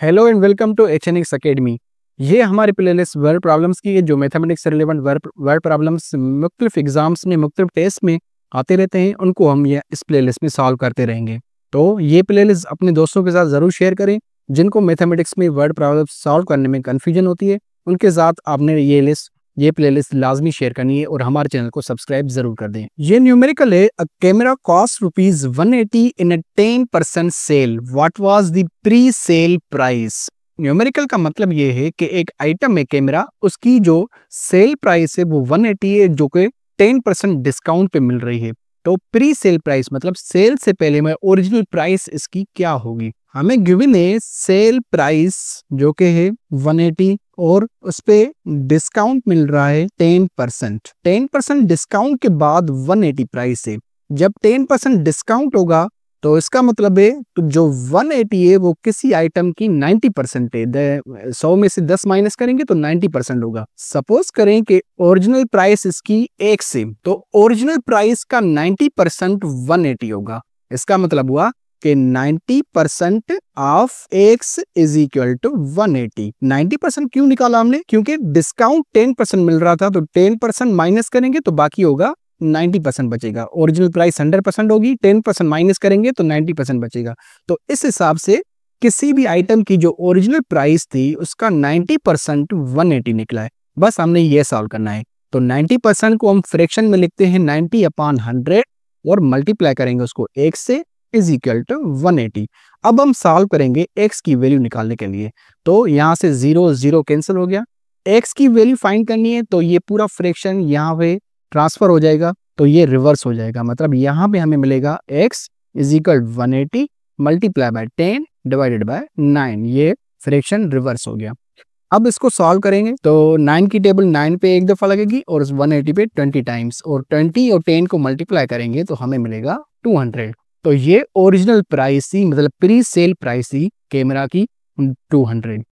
Hello and welcome to HNX academy. ये हमारी playlist word problems की है, जो मैथमेटिक्स से रिलेवेंट वर्ड प्रॉब्लम्स मुख्तलिफ एग्जाम्स में मुख्तलिफ टेस्ट में आते रहते हैं, उनको हम ये इस प्लेलिस्ट में सॉल्व करते रहेंगे। तो ये प्लेलिस्ट अपने दोस्तों के साथ ज़रूर शेयर करें जिनको मैथमेटिक्स में वर्ड प्रॉब्लम्स सॉल्व करने में कन्फ्यूजन होती है। उनके साथ आपने ये प्लेलिस्ट लाजमी शेयर करनी है और हमारे चैनल को सब्सक्राइब जरूर कर दें। ये न्यूमेरिकल है, a camera cost ₹180 in a 10% sale, what was the pre sale price. Numerical का मतलब ये है कि एक आइटम है कैमरा, उसकी जो सेल प्राइस है वो 180 है, जो कि 10% डिस्काउंट पे मिल रही है। तो प्री सेल प्राइस मतलब सेल से पहले में ओरिजिनल प्राइस इसकी क्या होगी। हमें गिवन है सेल प्राइस जो कि है 180 और उस पे डिस्काउंट मिल रहा है 10%। 10% डिस्काउंट के बाद 180 प्राइस है। जब 10% डिस्काउंट होगा तो इसका मतलब है तो जो 180 है वो किसी आइटम की 90% है। 100 में से 10 माइनस करेंगे तो 90% होगा। सपोज करें कि ओरिजिनल प्राइस इसकी 1 से, तो ओरिजिनल प्राइस का 90% 180 होगा। इसका मतलब हुआ कि 90% of x is equal to 180। 90% क्यों निकाला हमने? क्योंकि डिस्काउंट 10% मिल रहा था, तो 10% माइनस करेंगे तो बाकी होगा 90% बचेगा। ओरिजिनल प्राइस 100% होगी, 10% माइनस करेंगे तो 90% बचेगा। तो इस हिसाब से किसी भी आइटम की जो ओरिजिनल प्राइस थी उसका 90% 180 निकला है। बस हमने ये सॉल्व करना है। तो 90% को हम फ्रैक्शन में लिखते हैं 90/100 और मल्टीप्लाई करेंगे उसको 1 से, इज इक्वल टू 180। अब हम सॉल्व करेंगे x की वैल्यू निकालने के लिए। तो यहाँ से 0 0 कैंसिल हो गया। x की वैल्यू फाइंड करनी है तो ये पूरा फ्रैक्शन यहाँ पे ट्रांसफर हो जाएगा, तो ये रिवर्स हो जाएगा। मतलब यहाँ पे हमें मिलेगा x is equal 180 multiply by 10 divided by 9। ये फ्रैक्शन रिवर्स हो गया। अब इसको सॉल्व करेंगे तो 9 की टेबल 9 पे एक दफा लगेगी और 180 पे 20 टाइम्स, और 20 और 10 को मल्टीप्लाई करेंगे तो हमें मिलेगा 200। तो ये ओरिजिनल प्राइस थी, मतलब प्री सेल प्राइस थी कैमरा की 200।